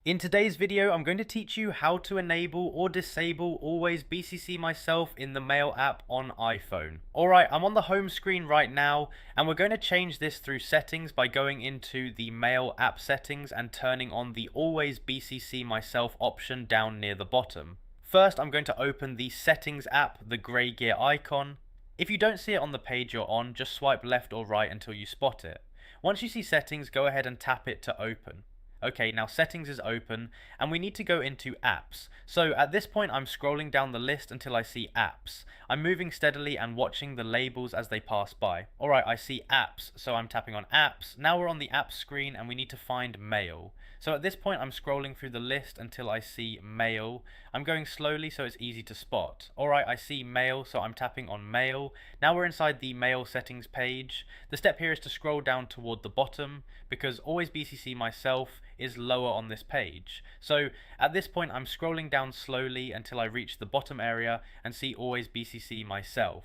In today's video, I'm going to teach you how to enable or disable Always BCC Myself in the Mail app on iPhone. Alright, I'm on the home screen right now, and we're going to change this through settings by going into the Mail app settings and turning on the Always BCC Myself option down near the bottom. First, I'm going to open the Settings app, the grey gear icon. If you don't see it on the page you're on, just swipe left or right until you spot it. Once you see settings, go ahead and tap it to open. Okay, now settings is open and we need to go into apps. So at this point I'm scrolling down the list until I see apps. I'm moving steadily and watching the labels as they pass by. Alright, I see apps, so I'm tapping on apps. Now we're on the apps screen and we need to find mail. So at this point I'm scrolling through the list until I see mail. I'm going slowly so it's easy to spot. Alright, I see mail, so I'm tapping on mail. Now we're inside the mail settings page. The step here is to scroll down toward the bottom because Always BCC Myself is lower on this page. So at this point I'm scrolling down slowly until I reach the bottom area and see Always BCC Myself.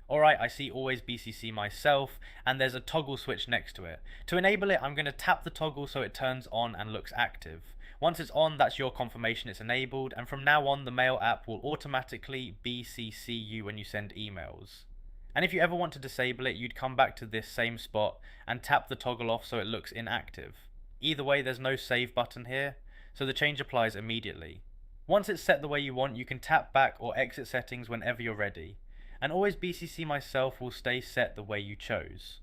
Alright, I see Always BCC Myself and there's a toggle switch next to it. To enable it, I'm going to tap the toggle so it turns on and looks active. Once it's on, that's your confirmation it's enabled, and from now on the Mail app will automatically BCC you when you send emails. And if you ever want to disable it, you'd come back to this same spot and tap the toggle off so it looks inactive. Either way, there's no save button here, so the change applies immediately. Once it's set the way you want, you can tap back or exit settings whenever you're ready. And Always BCC Myself will stay set the way you chose.